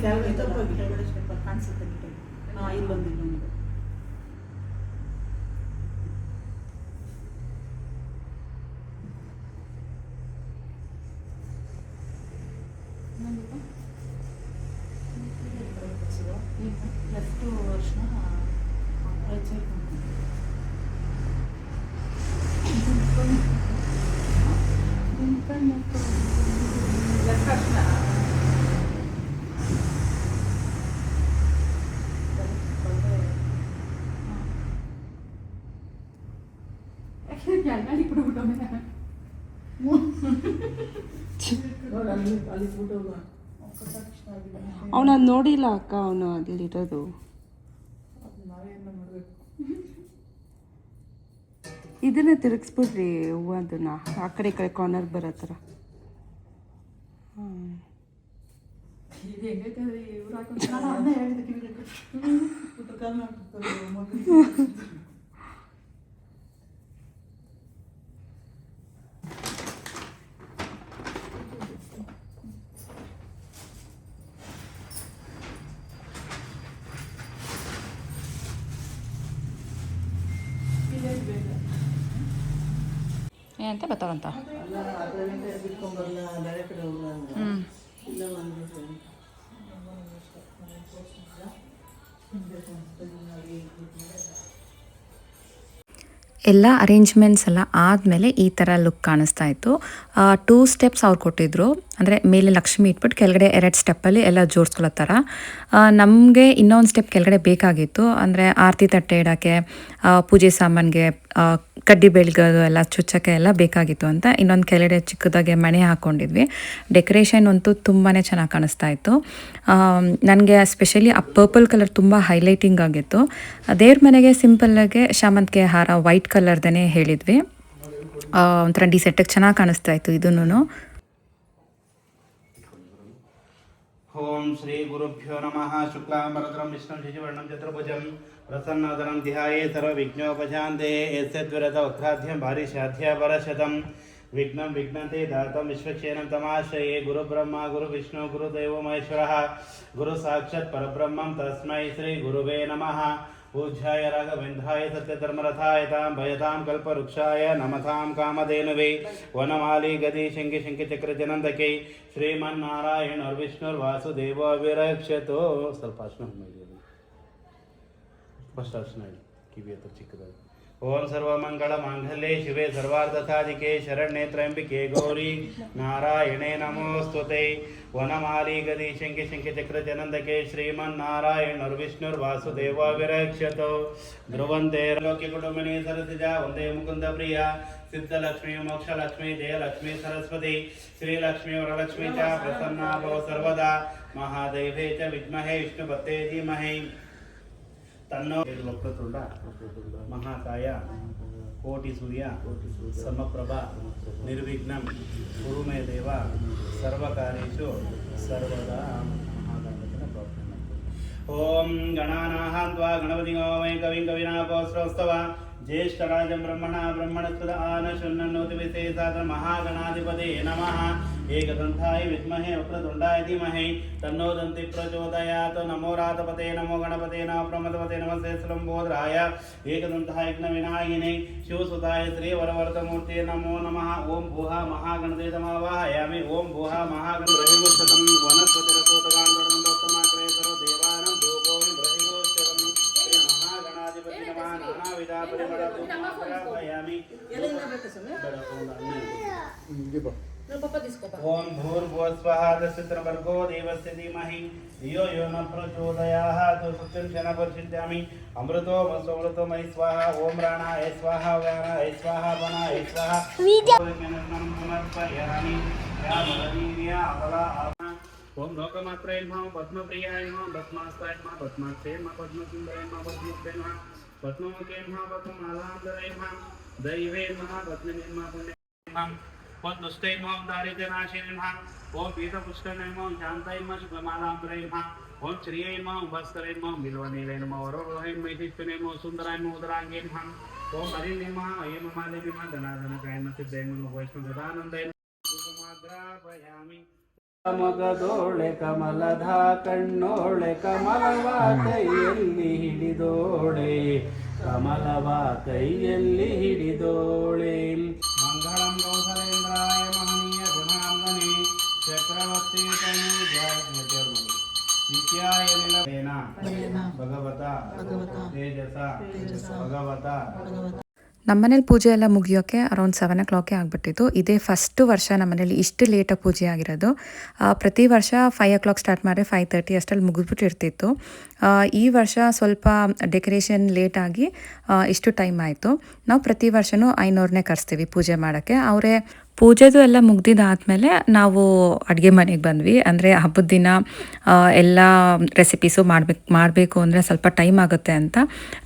ಕೆಳಗಡೆ ಸ್ವಲ್ಪ ಕಾಣಿಸುತ್ತೆ. ಇಲ್ಲೊಂದು ಲೆಫ್ಟ್ ವರ್ಷ ರೈಟ್ ಸೈಡ್ ಲೆಫ್ಟ್ ವರ್ಷ ಅವನು ಅದು ನೋಡಿಲ್ಲ ಅಕ್ಕ, ಅವನು ಅಲ್ಲಿರೋದು. ಇದನ್ನ ತಿರುಗಿಸ್ಬಿಡ್ರಿ ಹೂವು, ಅದನ್ನ ಆ ಕಡೆ ಈ ಕಡೆ ಕಾರ್ನರ್ ಬರೋ ಥರ. ಏನಂತ ಬರ್ತಾವಂತ. ಎಲ್ಲ ಅರೇಂಜ್ಮೆಂಟ್ಸ್ ಎಲ್ಲ ಆದಮೇಲೆ ಈ ಥರ ಲುಕ್ ಕಾಣಿಸ್ತಾ ಇತ್ತು. 2 ಸ್ಟೆಪ್ಸ್ ಅವ್ರು ಕೊಟ್ಟಿದ್ರು, ಅಂದರೆ ಮೇಲೆ ಲಕ್ಷ್ಮಿ ಇಟ್ಬಿಟ್ಟು ಕೆಳಗಡೆ 2 ಸ್ಟೆಪ್ಪಲ್ಲಿ ಎಲ್ಲ ಜೋಡಿಸ್ಕೊಳ್ಳೋ ಥರ. ನಮಗೆ ಇನ್ನೊಂದು ಸ್ಟೆಪ್ ಕೆಳಗಡೆ ಬೇಕಾಗಿತ್ತು, ಅಂದರೆ ಆರತಿ ತಟ್ಟೆ ಇಡೋಕ್ಕೆ, ಪೂಜೆ ಸಾಮಾನಿಗೆ, ಕಡ್ಡಿ ಬೆಳಗೋದು ಎಲ್ಲ ಚುಚ್ಚಕ್ಕೆ ಎಲ್ಲ ಬೇಕಾಗಿತ್ತು ಅಂತ ಇನ್ನೊಂದು ಕೆಳಗಡೆ ಚಿಕ್ಕದಾಗೆ ಮಣೆ ಹಾಕ್ಕೊಂಡಿದ್ವಿ. ಡೆಕೋರೇಷನ್ ಅಂತೂ ತುಂಬಾ ಚೆನ್ನಾಗಿ ಕಾಣಿಸ್ತಾ ಇತ್ತು. ನನಗೆ ಸ್ಪೆಷಲಿ ಆ ಪರ್ಪಲ್ ಕಲರ್ ತುಂಬ ಹೈಲೈಟಿಂಗ್ ಆಗಿತ್ತು. ದೇವ್ರ ಮನೆಗೆ ಸಿಂಪಲ್ಲಾಗೆ ಶಾಮಂತಿಗೆ ಹಾರ ವೈಟ್ ಕಲರ್ದೇ ಹೇಳಿದ್ವಿ. ಒಂಥರ ಡಿಸೆಟ್ಟಾಗಿ ಚೆನ್ನಾಗಿ ಕಾಣಿಸ್ತಾ ಇತ್ತು ಇದನ್ನು. ಓಂ ಶ್ರೀ ಗುರುಭ್ಯೋ ನಮಃ. ಶುಕ್ಲಾಂಬರಧರಂ ವಿಷ್ಣುಂ ಶಶಿವರ್ಣಂ ಚತುರ್ಭುಜಂ ಪ್ರಸನ್ನವದನಂ ಧ್ಯಾಯೇ ಸರ್ವವಿಘ್ನೋಪಶಾಂತಯೇ. ಯಸ್ಯದ್ವಿರತ ವಕ್ರಾಧ್ಯಂ ಭಾರಿಷಾಧ್ಯ ಪರಶತಂ ವಿಘ್ನಂ ವಿಘ್ನತೆ ದಾತಂ ವಿಶ್ವಕ್ಷೇಣಂ ತಮಾಶ್ರಯೇ. ಗುರುಬ್ರಹ್ಮ ಗುರುವಿಷ್ಣು ಗುರುದೇವೋ ಮಹೇಶ್ವರಃ ಗುರು ಸಾಕ್ಷಾತ್ ಪರಬ್ರಹ್ಮಂ ತಸ್ಮೈ ಶ್ರೀ ಗುರುವೇ ನಮಃ. पूज्याय राघवेन्द्राय सत्यधर्मरथाय तां भयतां कल्पवृक्षाय नमतां कामधेनुवे वनमाली गदी शंखि शंखि चक्र जनंदके श्रीमन्नारायण और विष्णुर्वासुदेवो विरक्षतो. ಸ್ವಲ್ಪ ಅರ್ಶನ ಮಾಡಿದ್ದೀವಿ, ಫಸ್ಟ್ ಅರ್ಶನ ಹೇಳಿ ಕಿವಿ ಹತ್ರ ಚಿಕ್ಕದಾಗಿ. ಓಂ ಸರ್ವಮಂಗಳ ಮಾಂಗಲ್ಯೆ ಶಿವೆ ಸರ್ವಾರ್ಧಸಾಧಿಕೆ ಶರಣ್ಯೆ ತ್ರ್ಯಂಬಿಕೆ ಗೌರಿ ನಾರಾಯಣೇ ನಮೋಸ್ತುತೆ. ವನಮಾಲಿ ಗದಿ ಶಂಖಿ ಶಂಖಿ ಚಕ್ರ ಜನಂದಕೆ ಶ್ರೀಮನ್ನಾರಾಯಣ ವಿಷ್ಣುರ್ ವಾಸುದೇವ ವಿರಕ್ಷತೋ. ಧ್ರುವಂತೆ ಲೋಕೆ ಕುಟುಂಬಿನಿ ಸರಸಿಜ ವಂದೇ ಮುಕುಂದ ಪ್ರಿಯ ಸಿದ್ಧಲಕ್ಷ್ಮೀ ಮೋಕ್ಷಲಕ್ಷ್ಮೀ ಜಯಲಕ್ಷ್ಮೀ ಸರಸ್ವತಿ ಶ್ರೀಲಕ್ಷ್ಮೀ ವರಲಕ್ಷ್ಮೀ ಚ ಪ್ರಸನ್ನಾ ಭವ ಸರ್ವದಾ. ಮಹಾದೇವೇ ಚ ವಿದ್ಮಹೇ ವಿಷ್ಣುಪತೆ ಧೀಮಹಿ ತನ್ನೋ. ವಕ್ರತುಂಡ ಮಹಾಕಾಯ ಕೋಟಿ ಸೂರ್ಯ ಸಮಪ್ರಭ ನಿರ್ವಿಘ್ನಂ ಕುರು ಮೇ ದೇವ ಸರ್ವಕಾರ್ಯೇಷು ಸರ್ವದಾ. ಮಹಾಗಣಪತಿನ ಪ್ರಾರ್ಥನೆ ಮಾಡ್ತೀವಿ. ಓಂ ಗಣಾನಾಹಂ ತ್ವಾ ಗಣಪತಿಂ ಓಂ ಕವಿಂ ಕವಿನಾಪೋಸ್ರವಸ್ತವ ज्येष्ठराजं ब्रह्मणा ब्रह्मणस्पद आनशुन्नोति विशेषात् महागणाधिपते नमः. एकदन्ताय विद्महे वक्रतुण्डाय धीमहि तन्नो दन्ति प्रचोदयात्. नमो रातपते नमो गणपते नमो प्रमदपते नमस्ते स्लम्बोदराय एकदन्ताय विघ्नविनायिने शिवसुताय श्रीवरवरदमूर्ते नमो नमः. ओं भूः महागणपतितमावाहयामि. ओं भूः महागणपतिशतं वनस्पतिरसोतगाण्डोत्तमाग्रे सर्वदेवानां धूपो ब्रह्मोच्चरं श्री महागणाधिपति नमः. नानाविधा ओम भूर्भुवः स्वः तस्मिन्वर्गो देवस्य धीमहि धियो यो न प्रचोदयात्. सत्यं शनपरिचिद्यामि अमृतो मसोमृतो मयि स्वाहा. ओम राणाय स्वाहा व्यानाय स्वाहा वनाय स्वाहा. ओम लोकमात्रय नमः पद्मप्रियाय नमः भस्मास्ताय नमः भस्मास्ते नमः पद्मसुन्दराय नमः पद्मस्ते नमः पद्ममुखे नमः पद्ममालांधरे नमः दैवे नमः पद्मनिर्मा पुण्य नमः ओम दुष्टे नमः दारिद्र्यनाशिने नमः ओम पीतपुष्करणे नमः शान्ताय नमः शुभमालांधरे नमः ओम श्रिये नमः भास्करे नमः बिल्वनीले नमः वरोहे मैथिष्टने नमः सुंदराय नमः उदरांगे नमः ओम हरिणे नमः अयममाले नमः धनाधनकाय नमः सिद्धे नमः वैष्णवदानंदे ಮಗದೋಳೆ ಕಮಲಧ ಕಣ್ಣೋಳೆ ಕಮಲವ ಕೈಯಲ್ಲಿ ಹಿಡಿದೋಳೆ ಕಮಲವ ಕೈಯಲ್ಲಿ ಹಿಡಿದೋಳೆ ಮಂಗಳಂ ಕೌಸಲೇಂದ್ರಾಯ ಮಹನೀಯ ಗುಣಾಂಗನೆ ಚಕ್ರವರ್ತಿ ನಿತ್ಯಾಯ ನಿಲವೇನ ಭಗವತ ತೇಜಸ ಭಗವತ ನಮ್ಮನೇಲಿ ಪೂಜೆ ಎಲ್ಲ ಮುಗಿಯೋಕ್ಕೆ ಅರೌಂಡ್ 7 o'clock ಆಗಿಬಿಟ್ಟಿತ್ತು. ಇದೇ ಫಸ್ಟ್ ವರ್ಷ ನಮ್ಮನೇಲಿ ಇಷ್ಟು ಲೇಟಾಗಿ ಪೂಜೆ ಆಗಿರೋದು. ಪ್ರತಿ ವರ್ಷ 5 o'clock ಸ್ಟಾರ್ಟ್ ಮಾಡಿದ್ರೆ 5:30 ಅಷ್ಟರಲ್ಲಿ ಮುಗಿದ್ಬಿಟ್ಟಿರ್ತಿತ್ತು. ಈ ವರ್ಷ ಸ್ವಲ್ಪ ಡೆಕೋರೇಷನ್ ಲೇಟಾಗಿ ಇಷ್ಟು ಟೈಮ್ ಆಯಿತು. ನಾವು ಪ್ರತಿ ವರ್ಷವೂ ಐನೋರನ್ನೇ ಕರೆಸ್ತೀವಿ ಪೂಜೆ ಮಾಡೋಕ್ಕೆ. ಅವರೇ ಪೂಜೆದು ಎಲ್ಲ ಮುಗ್ದಿದ್ದಾದಮೇಲೆ ನಾವು ಅಡುಗೆ ಮನೆಗೆ ಬಂದ್ವಿ. ಅಂದರೆ ಹಬ್ಬದ ದಿನ ಎಲ್ಲ ರೆಸಿಪೀಸು ಮಾಡಬೇಕು ಅಂದರೆ ಸ್ವಲ್ಪ ಟೈಮ್ ಆಗುತ್ತೆ ಅಂತ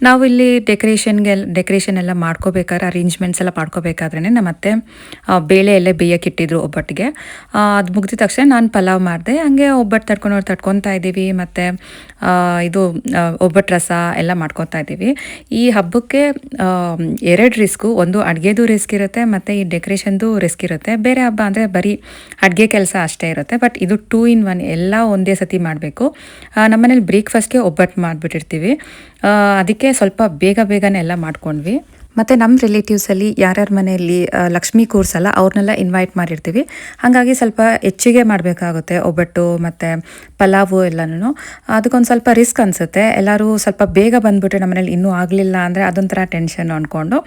ನಾವು ಇಲ್ಲಿ ಡೆಕೋರೇಷನ್ ಎಲ್ಲ ಮಾಡ್ಕೋಬೇಕಾದ್ರೆ ಅರೇಂಜ್ಮೆಂಟ್ಸ್ ಎಲ್ಲ ಮಾಡ್ಕೋಬೇಕಾದ್ರೇ ನಮ್ಮ ಅತ್ತೆ ಬೇಳೆ ಎಲ್ಲ ಬೇಯಕ್ಕಿಟ್ಟಿದ್ರು ಒಬ್ಬಟ್ಟಿಗೆ. ಅದು ಮುಗ್ದಿದ ತಕ್ಷಣ ನಾನು ಪಲಾವ್ ಮಾಡಿದೆ. ಹಂಗೆ ಒಬ್ಬಟ್ಟು ತಡ್ಕೊತಾ ಇದ್ದೀವಿ. ಮತ್ತು ಇದು ಒಬ್ಬಟ್ಟು ರಸ ಎಲ್ಲ ಮಾಡ್ಕೊತಾ ಇದ್ದೀವಿ. ಈ ಹಬ್ಬಕ್ಕೆ 2 ರಿಸ್ಕು, ಒಂದು ಅಡುಗೆದು ರಿಸ್ಕ್ ಇರುತ್ತೆ ಮತ್ತು ಈ ಡೆಕೋರೇಷನ್ದು ರಿಸ್ಕ್ ಇರುತ್ತೆ. ಬೇರೆ ಹಬ್ಬ ಅಂದರೆ ಬರೀ ಅಡುಗೆ ಕೆಲಸ ಅಷ್ಟೇ ಇರುತ್ತೆ. ಬಟ್ ಇದು 2 in 1 ಎಲ್ಲ ಒಂದೇ ಸತಿ ಮಾಡಬೇಕು. ನಮ್ಮನೇಲಿ ಬ್ರೇಕ್ಫಾಸ್ಟ್ಗೆ ಒಬ್ಬಟ್ಟು ಮಾಡಿಬಿಟ್ಟಿರ್ತೀವಿ. ಅದಕ್ಕೆ ಸ್ವಲ್ಪ ಬೇಗನೆ ಎಲ್ಲ ಮಾಡ್ಕೊಂಡ್ವಿ. ಮತ್ತು ನಮ್ಮ ರಿಲೇಟಿವ್ಸಲ್ಲಿ ಯಾರ್ಯಾರ ಮನೆಯಲ್ಲಿ ಲಕ್ಷ್ಮೀ ಕೂರ್ಸಲ್ಲ ಅವ್ರನ್ನೆಲ್ಲ ಇನ್ವೈಟ್ ಮಾಡಿರ್ತೀವಿ. ಹಾಗಾಗಿ ಸ್ವಲ್ಪ ಹೆಚ್ಚಿಗೆ ಮಾಡಬೇಕಾಗುತ್ತೆ ಒಬ್ಬಟ್ಟು ಮತ್ತು ಪಲಾವು ಎಲ್ಲನೂ. ಅದಕ್ಕೊಂದು ಸ್ವಲ್ಪ ರಿಸ್ಕ್ ಅನಿಸುತ್ತೆ. ಎಲ್ಲರೂ ಸ್ವಲ್ಪ ಬೇಗ ಬಂದುಬಿಟ್ರೆ ನಮ್ಮನೇಲಿ ಇನ್ನೂ ಆಗಲಿಲ್ಲ ಅಂದರೆ ಅದೊಂಥರ ಟೆನ್ಷನ್ ಅಂದ್ಕೊಂಡು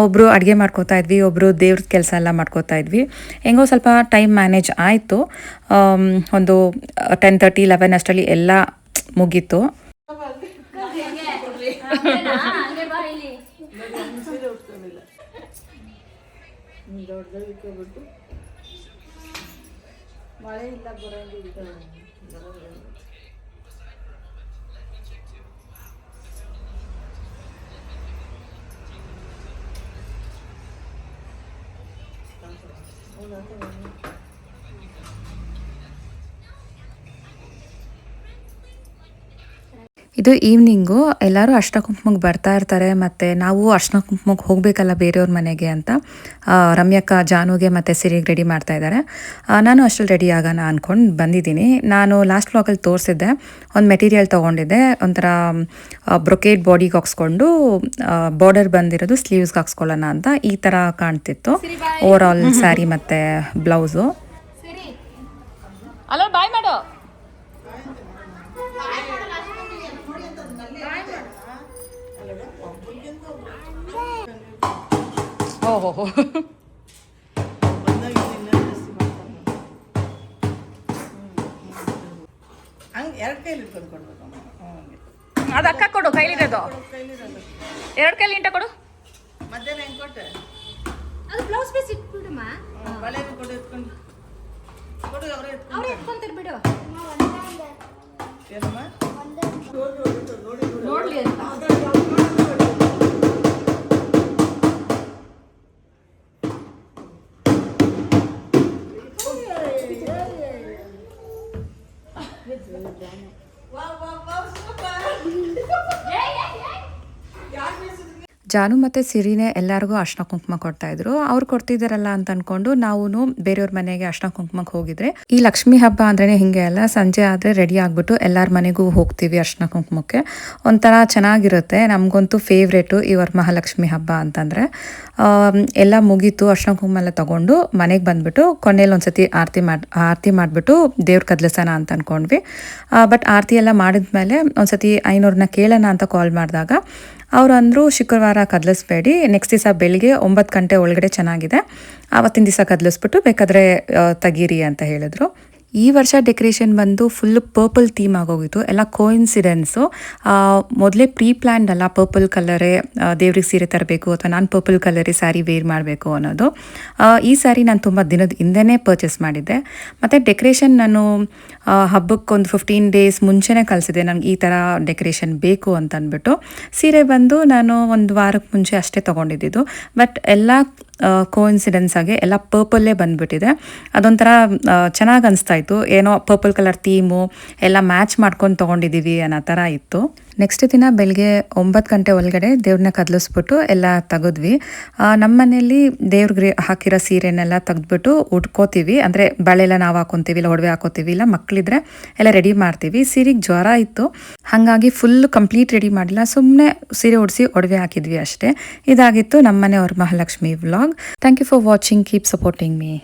ಒಬ್ಬರು ಅಡುಗೆ ಮಾಡ್ಕೋತಾ ಇದ್ವಿ, ಒಬ್ಬರು ದೇವ್ರದ್ದು ಕೆಲಸ ಎಲ್ಲ ಮಾಡ್ಕೋತಾ ಇದ್ವಿ. ಹೆಂಗೋ ಸ್ವಲ್ಪ ಟೈಮ್ ಮ್ಯಾನೇಜ್ ಆಯಿತು. ಒಂದು 10:30, 11 ಅಷ್ಟರಲ್ಲಿ ಎಲ್ಲ ಮುಗೀತು. ದೊಡ್ಡದಕ್ಕೆ ಮಳೆ ಇಲ್ಲ ಬರೋಂಗಿಲ್ಲ. ಇದು ಈವ್ನಿಂಗು ಎಲ್ಲರೂ ಅರ್ಶಿನ ಕುಂಕುಮಕ್ಕೆ ಬರ್ತಾ ಇರ್ತಾರೆ. ಮತ್ತು ನಾವು ಅರ್ಶಿನ ಕುಂಕುಮಕ್ಕೆ ಹೋಗಬೇಕಲ್ಲ ಬೇರೆಯವ್ರ ಮನೆಗೆ ಅಂತ ರಮ್ಯಕ್ಕ ಜಾನುಗೆ ಮತ್ತು ಸಿರಿಗೆ ರೆಡಿ ಮಾಡ್ತಾ ಇದ್ದಾರೆ. ನಾನು ಅಷ್ಟರಲ್ಲಿ ರೆಡಿ ಆಗೋಣ ಅಂದ್ಕೊಂಡು ಬಂದಿದ್ದೀನಿ. ನಾನು ಲಾಸ್ಟ್ ವ್ಲಾಗಲ್ಲಿ ತೋರಿಸಿದ್ದೆ, ಒಂದು ಮೆಟೀರಿಯಲ್ ತೊಗೊಂಡಿದ್ದೆ, ಒಂಥರ ಬ್ರೊಕೇಡ್ ಬಾಡಿಗೆ ಹಾಕ್ಸ್ಕೊಂಡು ಬಾರ್ಡರ್ ಬಂದಿರೋದು ಸ್ಲೀವ್ಸ್ಗೆ ಹಾಕ್ಸ್ಕೊಳ್ಳೋಣ ಅಂತ. ಈ ಥರ ಕಾಣ್ತಿತ್ತು ಓವರ್ ಆಲ್ ಸ್ಯಾರಿ ಮತ್ತು ಬ್ಲೌಸು. ಅಲ್ಲ ಬಾಯ್ ಮಾಡು. ಓಹೋ ಹಂಗೆ 2 ಕೈಲಿ ಇಟ್ಕೊಂಡು ಕೊಡ್ಬೇಕು. ಅದು ಅಕ್ಕ ಕೊಡು, ಕೈಲಿರೋದು 2 ಕೈಲಿ ಇಂಟ ಕೊಡು. ಮಧ್ಯಾಹ್ನ ಹೆಂಗೆ ಕೊಟ್ಟೆ? ಅದು ಬ್ಲೌಸ್ ಪೀಸ್ ಇಟ್ಬಿಡಮ್ಮ. ಬಳೆ ಕೊಡು, ಎತ್ಕೊಂಡು ಕೊಡು, ಅವ್ರು ಎತ್ಕೊಂತಾರೆ ಬಿಡು. ಏನಮ್ಮ ನೋಡ್ಲಿ ಅಂತ. ಜಾನು ಮತ್ತು ಸಿರಿನೇ ಎಲ್ಲರಿಗೂ ಅರ್ಶಿನ ಕುಂಕುಮ ಕೊಡ್ತಾಯಿದ್ರು. ಅವ್ರು ಕೊಡ್ತಿದ್ದಾರಲ್ಲ ಅಂತ ಅಂದ್ಕೊಂಡು ನಾವು ಬೇರೆಯವ್ರ ಮನೆಗೆ ಅರ್ಶಿನ ಕುಂಕುಮಕ್ಕೆ ಹೋಗಿದ್ರೆ, ಈ ಲಕ್ಷ್ಮೀ ಹಬ್ಬ ಅಂದ್ರೇ ಹಿಂಗೆ ಅಲ್ಲ, ಸಂಜೆ ಆದರೆ ರೆಡಿ ಆಗಿಬಿಟ್ಟು ಎಲ್ಲರ ಮನೆಗೂ ಹೋಗ್ತೀವಿ ಅರ್ಶಿನ ಕುಂಕುಮಕ್ಕೆ. ಒಂಥರ ಚೆನ್ನಾಗಿರುತ್ತೆ. ನಮಗಂತೂ ಫೇವ್ರೇಟು ಈ ವರಮಹಾಲಕ್ಷ್ಮಿ ಹಬ್ಬ ಅಂತಂದರೆ. ಎಲ್ಲ ಮುಗೀತು, ಅರ್ಶಿನ ಕುಂಕುಮ ಎಲ್ಲ ತೊಗೊಂಡು ಮನೆಗೆ ಬಂದುಬಿಟ್ಟು ಕೊನೆಯಲ್ಲಿ ಒಂದ್ಸತಿ ಆರತಿ ಮಾಡಿಬಿಟ್ಟು ದೇವ್ರ ಕದ್ಲಿಸೋಣ ಅಂತ ಅಂದ್ಕೊಂಡ್ವಿ. ಬಟ್ ಆರತಿ ಎಲ್ಲ ಮಾಡಿದ್ಮೇಲೆ ಒಂದ್ಸತಿ ಐನೂರನ್ನ ಕೇಳೋಣ ಅಂತ ಕಾಲ್ ಮಾಡಿದಾಗ ಅವರು ಅಂದರು ಶುಕ್ರವಾರ ಕದಲಿಸ್ಬೇಡಿ, ನೆಕ್ಸ್ಟ್ ದಿವಸ ಬೆಳಿಗ್ಗೆ 9 ಗಂಟೆ ಒಳಗಡೆ ಚೆನ್ನಾಗಿದೆ, ಆವತ್ತಿನ ದಿವಸ ಕದಲಿಸ್ಬಿಟ್ಟು ಬೇಕಾದರೆ ತೆಗೀರಿ ಅಂತ ಹೇಳಿದ್ರು. ಈ ವರ್ಷ ಡೆಕೋರೇಷನ್ ಬಂದು ಫುಲ್ ಪರ್ಪಲ್ ಥೀಮ್ ಆಗೋಗಿತ್ತು, ಎಲ್ಲ ಕೋಇನ್ಸಿಡೆನ್ಸು. ಮೊದಲೇ ಪ್ರೀ ಪ್ಲ್ಯಾನ್ಡ್ ಅಲ್ಲ, ಪರ್ಪಲ್ ಕಲರೇ ದೇವ್ರಿಗೆ ಸೀರೆ ತರಬೇಕು ಅಥವಾ ನಾನು ಪರ್ಪಲ್ ಕಲರೇ ಸ್ಯಾರಿ ವೇರ್ ಮಾಡಬೇಕು ಅನ್ನೋದು. ಈ ಸ್ಯಾರಿ ನಾನು ತುಂಬ ದಿನದ ಹಿಂದೆನೇ ಪರ್ಚೇಸ್ ಮಾಡಿದ್ದೆ. ಮತ್ತು ಡೆಕೋರೇಷನ್ ನಾನು ಹಬ್ಬಕ್ಕೊಂದು 15 ಡೇಸ್ ಮುಂಚೆನೇ ಕಳಿಸಿದೆ, ನನಗೆ ಈ ಥರ ಡೆಕೋರೇಷನ್ ಬೇಕು ಅಂತ ಅಂದ್ಬಿಟ್ಟು. ಸೀರೆ ಬಂದು ನಾನು ಒಂದು ವಾರಕ್ಕೆ ಮುಂಚೆ ಅಷ್ಟೇ ತೊಗೊಂಡಿದ್ದು, ಬಟ್ ಎಲ್ಲ ಕೋಇನ್ಸಿಡೆನ್ಸ್ ಆಗಿ ಎಲ್ಲ ಪರ್ಪಲ್ಲೇ ಬಂದುಬಿಟ್ಟಿದೆ. ಅದೊಂಥರ ಚೆನ್ನಾಗಿ ಅನಿಸ್ತಾ ಇತ್ತು, ಏನೋ ಪರ್ಪಲ್ ಕಲರ್ ಥೀಮು ಎಲ್ಲ ಮ್ಯಾಚ್ ಮಾಡ್ಕೊಂಡು ತೊಗೊಂಡಿದ್ದೀವಿ ಅನ್ನೋ ಥರ ಇತ್ತು. ನೆಕ್ಸ್ಟ್ ದಿನ ಬೆಳಗ್ಗೆ 9 ಗಂಟೆ ಒಳಗಡೆ ದೇವ್ರನ್ನ ಕದಲಿಸ್ಬಿಟ್ಟು ಎಲ್ಲ ತೆಗೆದ್ವಿ. ನಮ್ಮ ಮನೆಯಲ್ಲಿ ದೇವ್ರಿಗೆ ಹಾಕಿರೋ ಸೀರೆನೆಲ್ಲ ತೆಗೆದ್ಬಿಟ್ಟು ಉಟ್ಕೋತೀವಿ, ಅಂದರೆ ಬಳೆಲ್ಲ ನಾವು ಹಾಕೊತೀವಿ, ಇಲ್ಲ ಒಡವೆ ಹಾಕೋತೀವಿ, ಇಲ್ಲ ಮಕ್ಕಳಿದ್ರೆ ಎಲ್ಲ ರೆಡಿ ಮಾಡ್ತೀವಿ. ಸೀರೆಗೆ ಜ್ವರ ಇತ್ತು, ಹಾಗಾಗಿ ಫುಲ್ ಕಂಪ್ಲೀಟ್ ರೆಡಿ ಮಾಡಿಲ್ಲ, ಸುಮ್ಮನೆ ಸೀರೆ ಉಡಿಸಿ ಒಡವೆ ಹಾಕಿದ್ವಿ ಅಷ್ಟೇ. ಇದಾಗಿತ್ತು ನಮ್ಮನೆ ಅವ್ರ Mahalakshmi vlog. Thank you for watching, keep supporting me.